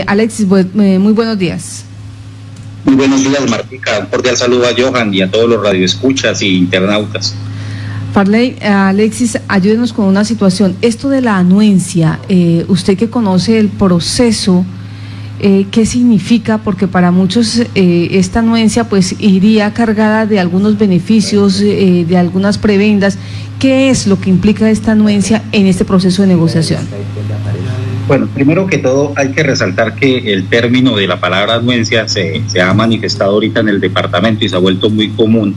Alexis, muy buenos días. Muy buenos días, Martica. Un cordial saludo a Johan y a todos los radioescuchas y internautas. Farley, Alexis, ayúdenos con una situación. Esto de la anuencia, usted que conoce el proceso, ¿qué significa? Porque para muchos esta anuencia pues iría cargada de algunos beneficios, de algunas prebendas. ¿Qué es lo que implica esta anuencia en este proceso de negociación? Bueno, primero que todo hay que resaltar que el término de la palabra anuencia se ha manifestado ahorita en el departamento y se ha vuelto muy común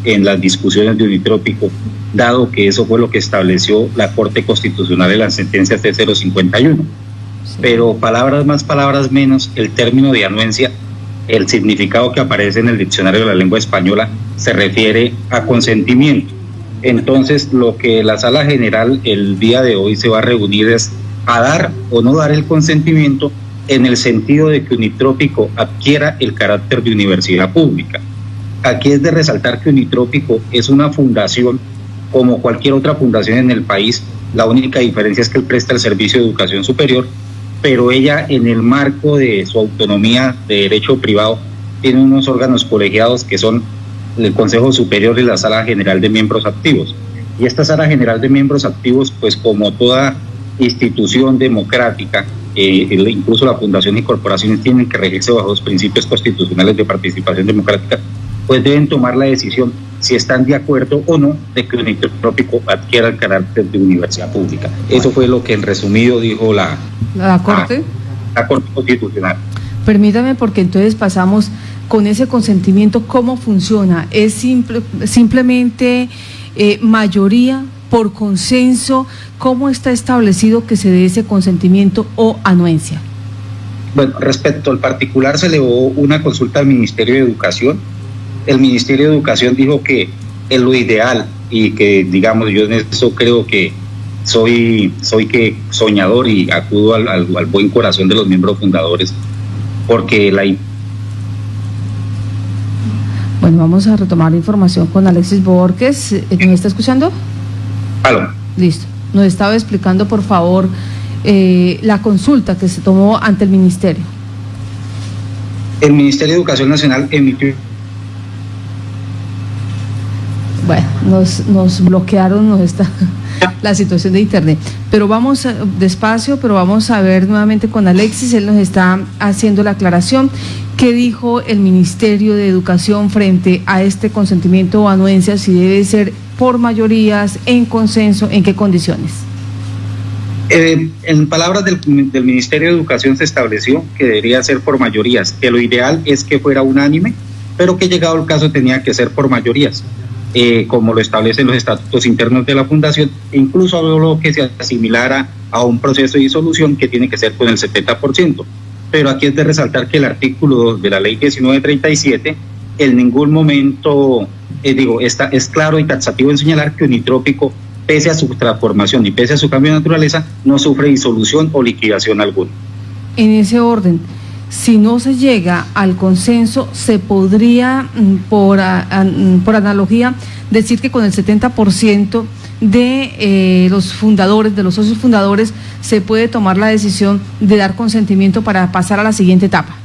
en las discusiones de Unitrópico, dado que eso fue lo que estableció la Corte Constitucional en la sentencia T051. Sí. Pero palabras más, palabras menos, el término de anuencia, el significado que aparece en el diccionario de la lengua española se refiere a consentimiento. Entonces, lo que la Sala General el día de hoy se va a reunir es a dar o no dar el consentimiento en el sentido de que Unitrópico adquiera el carácter de universidad pública. Aquí es de resaltar que Unitrópico es una fundación como cualquier otra fundación en el país. La única diferencia es que él presta el servicio de educación superior, pero ella, en el marco de su autonomía de derecho privado, tiene unos órganos colegiados que son el Consejo Superior y la Sala General de Miembros Activos. Y esta Sala General de Miembros Activos, pues como toda institución democrática, incluso la fundación y corporaciones tienen que regirse bajo los principios constitucionales de participación democrática, pues deben tomar la decisión si están de acuerdo o no de que Unitrópico adquiera el carácter de universidad pública. Eso fue lo que en resumido dijo la Corte Constitucional. Permítame, porque entonces pasamos con ese consentimiento, ¿cómo funciona? ¿Es simplemente mayoría por consenso? ¿Cómo está establecido que se dé ese consentimiento o anuencia? Bueno, respecto al particular, se elevó una consulta al Ministerio de Educación. El Ministerio de Educación dijo que es lo ideal y que, digamos, yo en eso creo que soy que soñador y acudo al buen corazón de los miembros fundadores, porque Bueno, vamos a retomar la información con Alexis Borges. ¿Me está escuchando? Aló. Listo. Nos estaba explicando, por favor, la consulta que se tomó ante el Ministerio. El Ministerio de Educación Nacional emitió... Bueno, nos bloquearon, la situación de internet. Pero vamos despacio, pero vamos a ver nuevamente con Alexis. Él nos está haciendo la aclaración. ¿Qué dijo el Ministerio de Educación frente a este consentimiento o anuencia? Si debe ser por mayorías, en consenso, ¿en qué condiciones? En palabras del Ministerio de Educación se estableció que debería ser por mayorías, que lo ideal es que fuera unánime, pero que llegado el caso tenía que ser por mayorías. Como lo establecen los estatutos internos de la fundación, incluso habló que se asimilara a un proceso de disolución que tiene que ser con el 70%. Pero aquí es de resaltar que el artículo 2 de la ley 1937 en ningún momento, es claro y taxativo en señalar que Unitrópico, pese a su transformación y pese a su cambio de naturaleza, no sufre disolución o liquidación alguna. En ese orden, si no se llega al consenso, se podría, por analogía, decir que con el 70% de los fundadores, de los socios fundadores, se puede tomar la decisión de dar consentimiento para pasar a la siguiente etapa.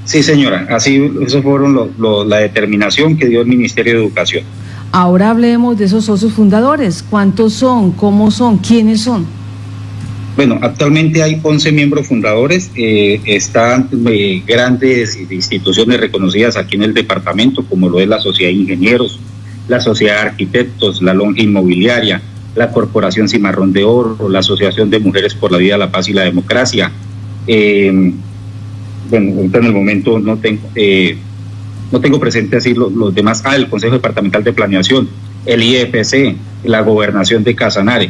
Sí, señora, así eso fueron la determinación que dio el Ministerio de Educación. Ahora hablemos de esos socios fundadores. ¿Cuántos son? ¿Cómo son? ¿Quiénes son? Bueno, actualmente hay 11 miembros fundadores, están grandes instituciones reconocidas aquí en el departamento, como lo es la Sociedad de Ingenieros, la Sociedad de Arquitectos, la Lonja Inmobiliaria, la Corporación Cimarrón de Oro, la Asociación de Mujeres por la Vida, la Paz y la Democracia. Bueno, ahorita en el momento no tengo presente así los demás. El Consejo Departamental de Planeación, el IFC, la Gobernación de Casanare,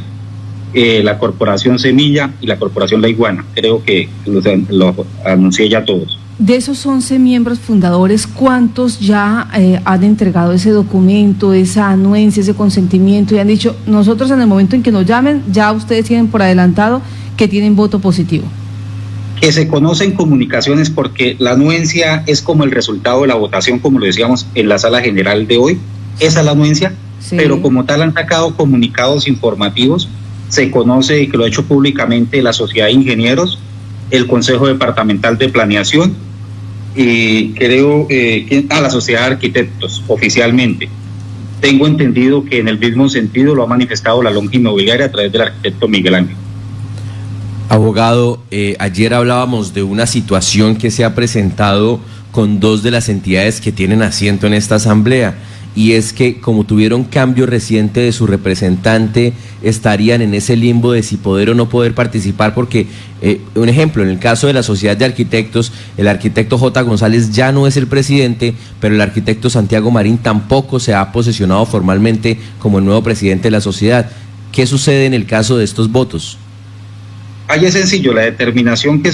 la Corporación Semilla y la Corporación La Iguana. Creo que lo anuncié ya todos. De esos 11 miembros fundadores, ¿cuántos ya han entregado ese documento, esa anuencia, ese consentimiento y han dicho, nosotros en el momento en que nos llamen, ya ustedes tienen por adelantado que tienen voto positivo? Que se conocen comunicaciones, porque la anuencia es como el resultado de la votación, como lo decíamos en la sala general de hoy. Esa es la anuencia, sí. Pero como tal han sacado comunicados informativos. Se conoce, y que lo ha hecho públicamente, la Sociedad de Ingenieros, el Consejo Departamental de Planeación y creo la Sociedad de Arquitectos oficialmente. Tengo entendido que en el mismo sentido lo ha manifestado la Lonja Inmobiliaria a través del arquitecto Miguel Ángel. Abogado, ayer hablábamos de una situación que se ha presentado con dos de las entidades que tienen asiento en esta asamblea, y es que como tuvieron cambio reciente de su representante, estarían en ese limbo de si poder o no poder participar, porque, un ejemplo, en el caso de la Sociedad de Arquitectos, el arquitecto J. González ya no es el presidente, pero el arquitecto Santiago Marín tampoco se ha posesionado formalmente como el nuevo presidente de la sociedad. ¿Qué sucede en el caso de estos votos? Ahí es sencillo, la determinación que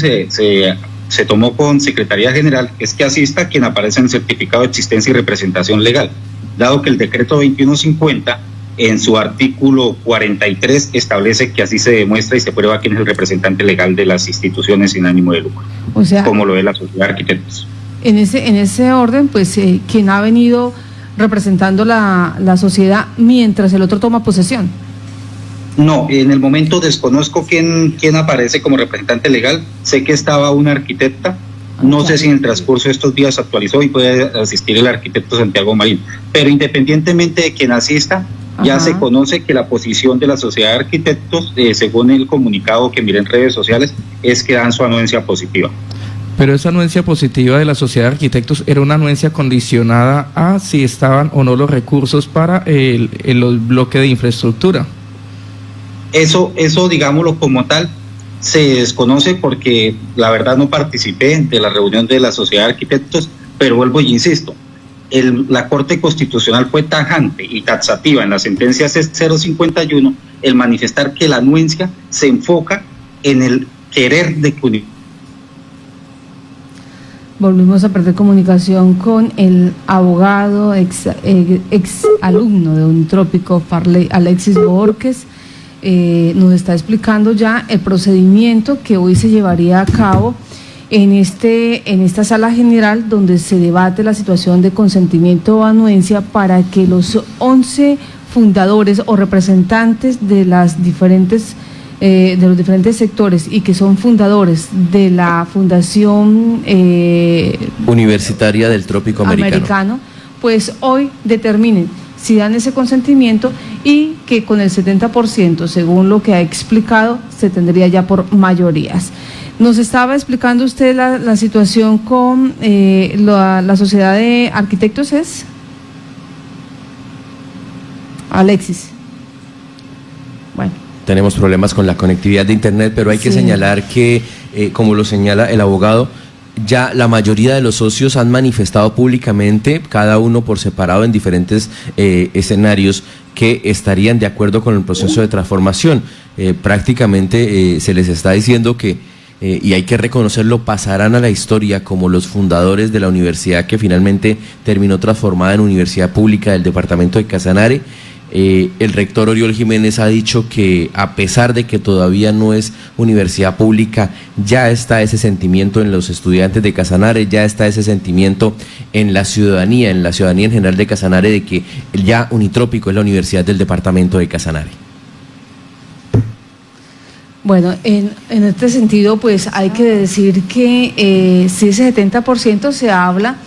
se tomó con Secretaría General es que asista quien aparece en el certificado de existencia y representación legal, dado que el decreto 2150 en su artículo 43 establece que así se demuestra y se prueba quién es el representante legal de las instituciones sin ánimo de lucro, o sea, como lo es la Sociedad de Arquitectos. En ese orden, pues quien ha venido representando la sociedad mientras el otro toma posesión. No, en el momento desconozco quién aparece como representante legal. Sé que estaba una arquitecta, no sé si en el transcurso de estos días actualizó y puede asistir el arquitecto Santiago Marín, pero independientemente de quien asista, ya se conoce que la posición de la Sociedad de Arquitectos, según el comunicado que miré en redes sociales, es que dan su anuencia positiva. Pero esa anuencia positiva de la Sociedad de Arquitectos era una anuencia condicionada a si estaban o no los recursos para el bloque de infraestructura. Eso, digámoslo como tal, se desconoce porque la verdad no participé de la reunión de la Sociedad de Arquitectos, pero vuelvo y insisto, la Corte Constitucional fue tajante y taxativa en la sentencia 051 el manifestar que la anuencia se enfoca en el querer de que... Volvimos a perder comunicación con el abogado, ex alumno de Unitrópico, Alexis Borges. Nos está explicando ya el procedimiento que hoy se llevaría a cabo en esta sala general, donde se debate la situación de consentimiento o anuencia para que los 11 fundadores o representantes de los diferentes sectores y que son fundadores de la Fundación Universitaria del Trópico Americano, pues hoy determinen si dan ese consentimiento y que con el 70%, según lo que ha explicado, se tendría ya por mayorías. Nos estaba explicando usted la situación con la Sociedad de Arquitectos, ¿es? Alexis. Bueno. Tenemos problemas con la conectividad de internet, pero hay que señalar que, como lo señala el abogado, ya la mayoría de los socios han manifestado públicamente, cada uno por separado en diferentes escenarios, que estarían de acuerdo con el proceso de transformación. Prácticamente se les está diciendo que, y hay que reconocerlo, pasarán a la historia como los fundadores de la universidad que finalmente terminó transformada en Universidad Pública del Departamento de Casanare. El rector Oriol Jiménez ha dicho que a pesar de que todavía no es universidad pública, ya está ese sentimiento en los estudiantes de Casanare, ya está ese sentimiento en la ciudadanía en general de Casanare, de que ya Unitrópico es la universidad del departamento de Casanare. Bueno, en este sentido, pues hay que decir que si ese 70% se habla,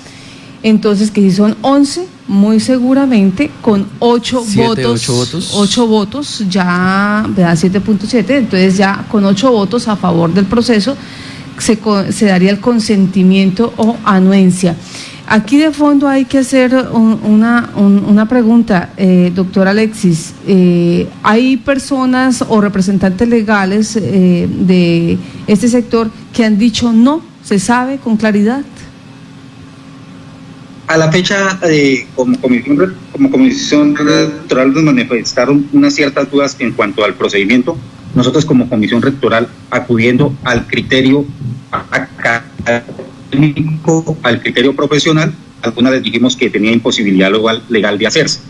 entonces que si son 11, muy seguramente con 8 votos, ya, ¿verdad? 7.7, entonces ya con 8 votos a favor del proceso se daría el consentimiento o anuencia. Aquí de fondo hay que hacer una pregunta, doctor Alexis. ¿Hay personas o representantes legales de este sector que han dicho no? ¿Se sabe con claridad? A la fecha, como comisión rectoral nos manifestaron unas ciertas dudas en cuanto al procedimiento. Nosotros como comisión rectoral, acudiendo al criterio académico, al criterio profesional, algunas les dijimos que tenía imposibilidad legal de hacerse.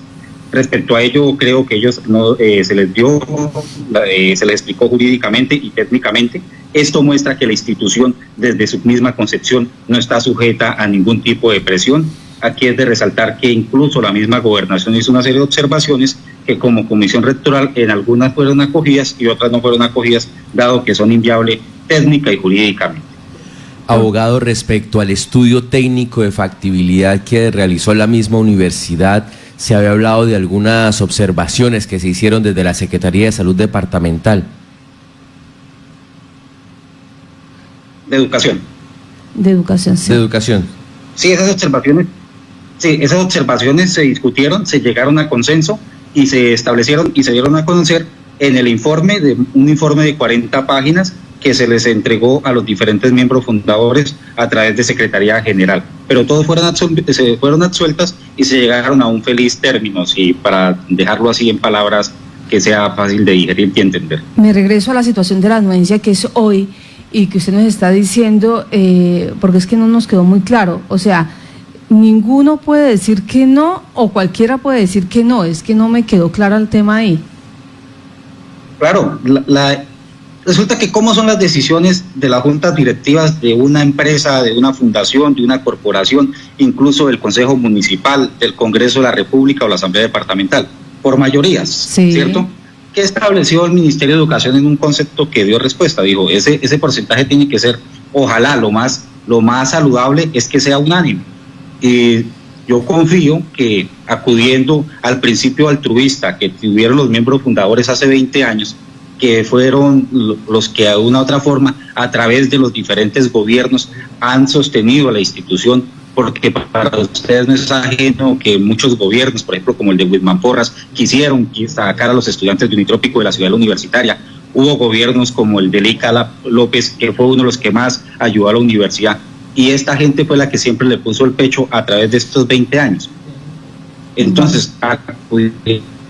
Respecto a ello, creo que ellos no se les explicó jurídicamente y técnicamente. Esto muestra que la institución, desde su misma concepción, no está sujeta a ningún tipo de presión. Aquí es de resaltar que incluso la misma gobernación hizo una serie de observaciones que como comisión rectoral en algunas fueron acogidas y otras no fueron acogidas, dado que son inviables técnica y jurídicamente. Abogado, respecto al estudio técnico de factibilidad que realizó la misma universidad, se había hablado de algunas observaciones que se hicieron desde la Secretaría de Salud Departamental. De educación. De educación, sí. De educación. Sí, esas observaciones se discutieron, se llegaron a consenso y se establecieron y se dieron a conocer en el informe, un informe de 40 páginas que se les entregó a los diferentes miembros fundadores a través de Secretaría General. Pero todos se fueron absueltas y se llegaron a un feliz término, sí, para dejarlo así en palabras que sea fácil de digerir y entender. Me regreso a la situación de la anuencia que es hoy y que usted nos está diciendo, porque es que no nos quedó muy claro. O sea, ninguno puede decir que no o cualquiera puede decir que no. Es que no me quedó claro el tema ahí. Claro, resulta que cómo son las decisiones de las juntas directivas de una empresa, de una fundación, de una corporación, incluso del Consejo Municipal, del Congreso de la República o la Asamblea Departamental, por mayorías, sí. ¿Cierto? ¿Qué estableció el Ministerio de Educación en un concepto que dio respuesta? Dijo, ese porcentaje tiene que ser, ojalá, lo más saludable es que sea unánime. Y yo confío que acudiendo al principio altruista que tuvieron los miembros fundadores hace 20 años, que fueron los que de una u otra forma, a través de los diferentes gobiernos, han sostenido a la institución, porque para ustedes no es ajeno que muchos gobiernos, por ejemplo, como el de Wilman Porras, quisieron sacar a los estudiantes de Unitrópico de la ciudad universitaria. Hubo gobiernos como el de Leica López, que fue uno de los que más ayudó a la universidad. Y esta gente fue la que siempre le puso el pecho a través de estos 20 años. Entonces,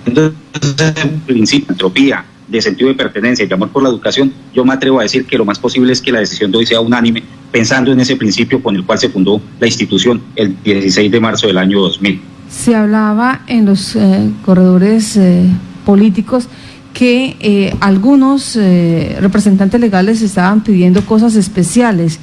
en principio, entropía, de sentido de pertenencia y de amor por la educación, yo me atrevo a decir que lo más posible es que la decisión de hoy sea unánime, pensando en ese principio con el cual se fundó la institución el 16 de marzo del año 2000. Se hablaba en los corredores políticos que algunos representantes legales estaban pidiendo cosas especiales.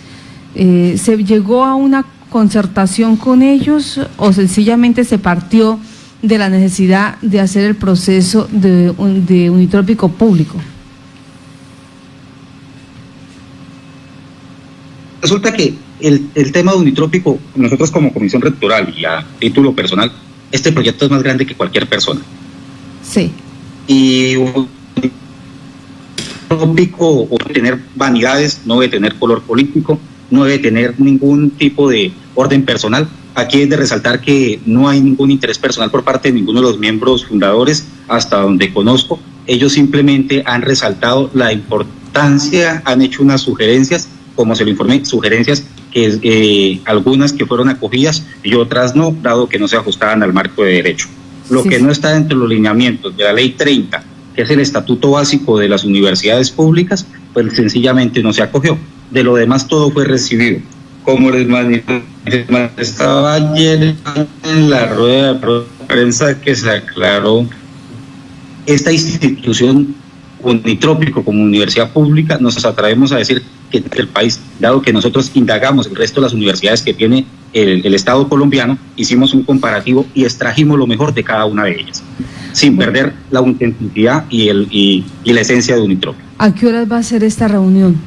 ¿Se llegó a una concertación con ellos o sencillamente se partió de la necesidad de hacer el proceso de unitrópico público? Resulta que el tema de unitrópico, nosotros como comisión rectoral y a título personal, este proyecto es más grande que cualquier persona. Sí. Y unitrópico o tener vanidades, no debe tener color político, no debe tener ningún tipo de orden personal. Aquí es de resaltar que no hay ningún interés personal por parte de ninguno de los miembros fundadores, hasta donde conozco. Ellos simplemente han resaltado la importancia, han hecho unas sugerencias, como se lo informé, sugerencias que algunas que fueron acogidas y otras no, dado que no se ajustaban al marco de derecho. Lo que no está dentro de los lineamientos de la Ley 30, que es el estatuto básico de las universidades públicas, pues sencillamente no se acogió. De lo demás todo fue recibido. Como les manifestaba ayer en la rueda de prensa que se aclaró, esta institución Unitrópico como universidad pública, nos atrevemos a decir que el país, dado que nosotros indagamos el resto de las universidades que tiene el Estado colombiano, hicimos un comparativo y extrajimos lo mejor de cada una de ellas, sin perder la autenticidad y la esencia de Unitrópico. ¿A qué horas va a ser esta reunión?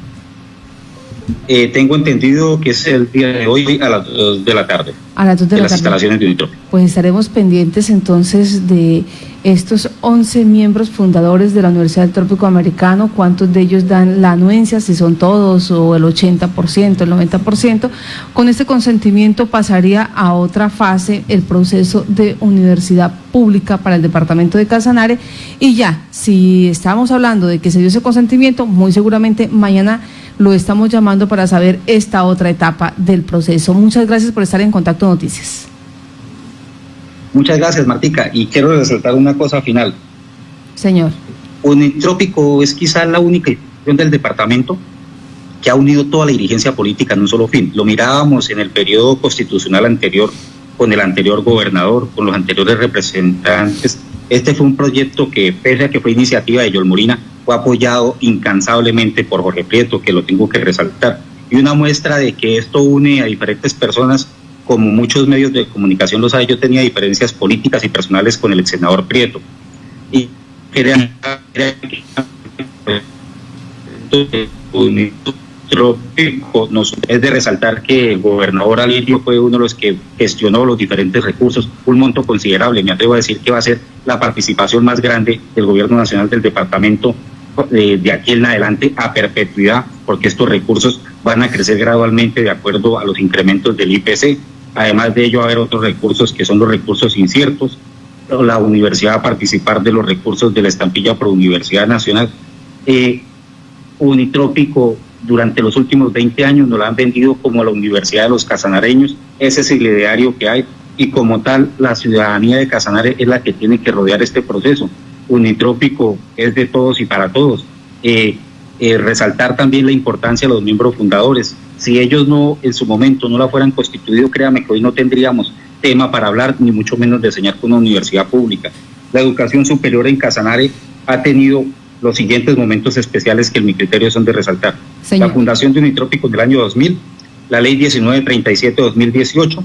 Tengo entendido que es el día de hoy a las 2 de la tarde. A las 2 de la tarde. Las instalaciones de Unitrópico. Pues estaremos pendientes entonces de estos 11 miembros fundadores de la Universidad del Trópico Americano, cuántos de ellos dan la anuencia, si son todos o el 80%, el 90%. Con este consentimiento pasaría a otra fase el proceso de universidad pública para el departamento de Casanare y ya, si estamos hablando de que se dio ese consentimiento, muy seguramente mañana lo estamos llamando para saber esta otra etapa del proceso. Muchas gracias por estar en Contacto Noticias. Muchas gracias, Martica. Y quiero resaltar una cosa final. Señor. Unitrópico es quizás la única institución del departamento que ha unido toda la dirigencia política en un solo fin. Lo mirábamos en el periodo constitucional anterior, con el anterior gobernador, con los anteriores representantes. Este fue un proyecto que, pese a que fue iniciativa de Yol Molina, fue apoyado incansablemente por Jorge Prieto, que lo tengo que resaltar. Y una muestra de que esto une a diferentes personas, como muchos medios de comunicación lo saben, yo tenía diferencias políticas y personales con el ex senador Prieto. Y Unitrópico, es de resaltar que el gobernador Alirio fue uno de los que gestionó los diferentes recursos, un monto considerable. Me atrevo a decir que va a ser la participación más grande del gobierno nacional del departamento de aquí en adelante a perpetuidad, porque estos recursos van a crecer gradualmente de acuerdo a los incrementos del IPC. Además de ello, va a haber otros recursos que son los recursos inciertos. La universidad va a participar de los recursos de la estampilla Pro Universidad Nacional. Unitrópico, durante los últimos 20 años nos la han vendido como la Universidad de los Casanareños. Ese es el ideario que hay, y como tal la ciudadanía de Casanare es la que tiene que rodear este proceso. Unitrópico es de todos y para todos. Resaltar también la importancia de los miembros fundadores. Si ellos no, en su momento, no la fueran constituido, créame que hoy no tendríamos tema para hablar, ni mucho menos de enseñar con una universidad pública. La educación superior en Casanare ha tenido los siguientes momentos especiales que en mi criterio son de resaltar. Señor. La fundación de Unitrópico del año 2000, la ley 1937-2018,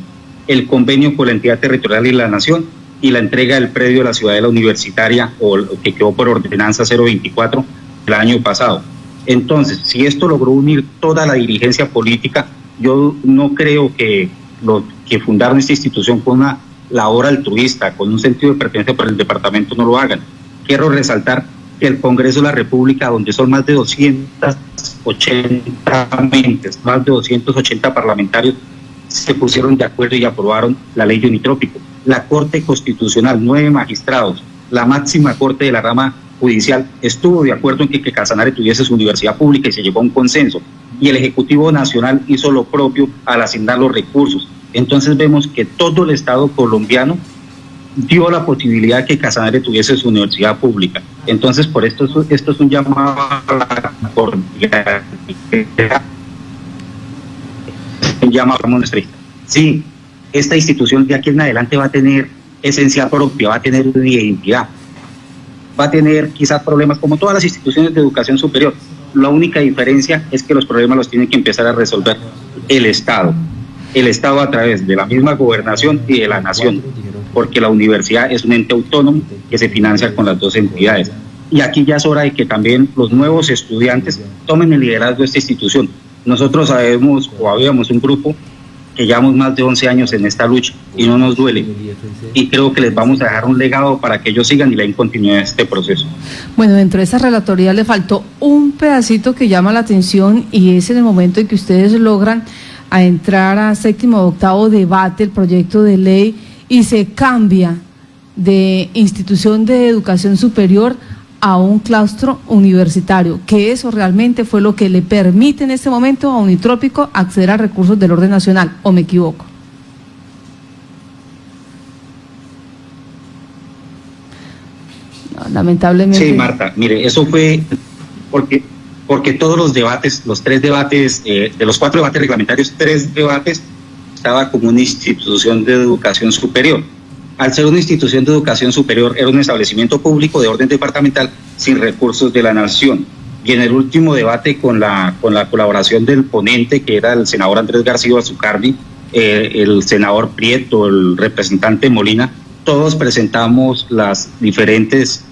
el convenio con la entidad territorial y la nación, y la entrega del predio de la Ciudadela Universitaria, o que quedó por ordenanza 024 del año pasado. Entonces, si esto logró unir toda la dirigencia política, yo no creo que los que fundaron esta institución con una labor altruista, con un sentido de pertenencia por el departamento, no lo hagan. Quiero resaltar que el Congreso de la República, donde son más de 280 mentes, más de 280 parlamentarios, se pusieron de acuerdo y aprobaron la ley de Unitrópico. La Corte Constitucional, 9 magistrados, la máxima corte de la rama judicial, estuvo de acuerdo en que Casanare tuviese su universidad pública y se llegó a un consenso. Y el Ejecutivo Nacional hizo lo propio al asignar los recursos. Entonces vemos que todo el Estado colombiano dio la posibilidad de que Casanare tuviese su universidad pública. Entonces, por esto es un llamado a la cordialidad, un llamado a nuestra. Sí, esta institución de aquí en adelante va a tener esencia propia, va a tener una identidad, va a tener quizás problemas como todas las instituciones de educación superior. La única diferencia es que los problemas los tiene que empezar a resolver el Estado a través de la misma gobernación y de la nación, porque la universidad es un ente autónomo que se financia con las dos entidades. Y aquí ya es hora de que también los nuevos estudiantes tomen el liderazgo de esta institución. Nosotros habíamos un grupo que llevamos más de 11 años en esta lucha y no nos duele. Y creo que les vamos a dejar un legado para que ellos sigan y le den continuidad a este proceso. Bueno, dentro de esa relatoría le faltó un pedacito que llama la atención, y es en el momento en que ustedes logran a entrar a 7º o 8º debate el proyecto de ley y se cambia de institución de educación superior a un claustro universitario, que eso realmente fue lo que le permite en este momento a Unitrópico acceder a recursos del orden nacional, ¿o me equivoco? No, lamentablemente. Sí, Marta, mire, eso fue porque todos los debates, los 3 debates, de los 4 debates reglamentarios, 3 debates estaba como una institución de educación superior. Al ser una institución de educación superior, era un establecimiento público de orden departamental sin recursos de la nación. Y en el último debate, con la colaboración del ponente, que era el senador Andrés García Azucardi, el senador Prieto, el representante Molina, todos presentamos las diferentes,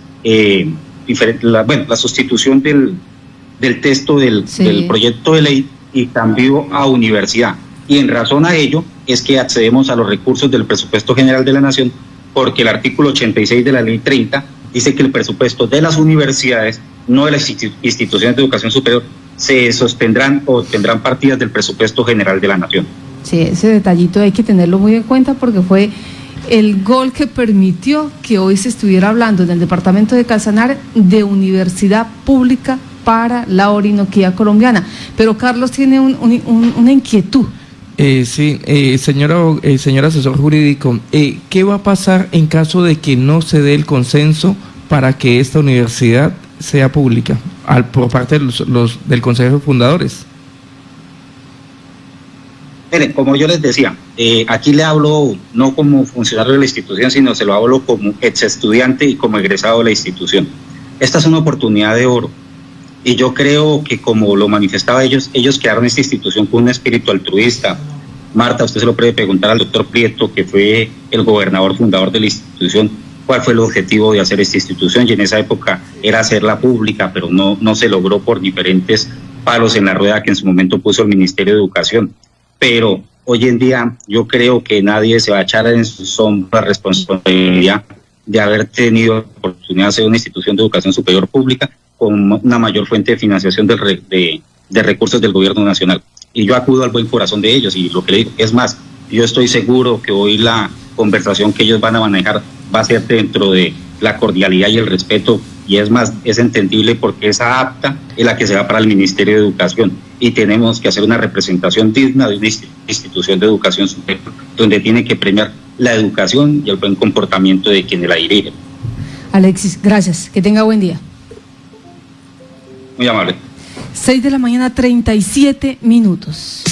la sustitución del texto del proyecto de ley y cambio a universidad. Y en razón a ello es que accedemos a los recursos del presupuesto general de la nación, porque el artículo 86 de la ley 30 dice que el presupuesto de las universidades, no de las instituciones de educación superior, se sostendrán o tendrán partidas del presupuesto general de la nación. Sí, ese detallito hay que tenerlo muy en cuenta, porque fue el gol que permitió que hoy se estuviera hablando en el departamento de Casanare de universidad pública para la Orinoquía colombiana. Pero Carlos tiene una inquietud. Señor asesor jurídico, ¿qué va a pasar en caso de que no se dé el consenso para que esta universidad sea pública por parte de del Consejo de Fundadores? Miren, como yo les decía, aquí le hablo no como funcionario de la institución, sino se lo hablo como ex estudiante y como egresado de la institución. Esta es una oportunidad de oro. Y yo creo que, como lo manifestaba ellos crearon esta institución con un espíritu altruista. Marta, usted se lo puede preguntar al doctor Prieto, que fue el gobernador fundador de la institución. cuál fue el objetivo de hacer esta institución, y en esa época era hacerla pública, pero no se logró por diferentes palos en la rueda que en su momento puso el Ministerio de Educación. Pero hoy en día yo creo que nadie se va a echar en su sombra la responsabilidad de haber tenido la oportunidad de ser una institución de educación superior pública con una mayor fuente de financiación de recursos del gobierno nacional. Y yo acudo al buen corazón de ellos, y lo que le digo, es más, yo estoy seguro que hoy la conversación que ellos van a manejar va a ser dentro de la cordialidad y el respeto, y es más, es entendible porque esa acta es la que se va para el Ministerio de Educación, y tenemos que hacer una representación digna de una institución de educación superior, donde tiene que premiar la educación y el buen comportamiento de quienes la dirigen. Alexis, gracias, que tenga buen día. Muy amable. 6 de la mañana, 37 minutos.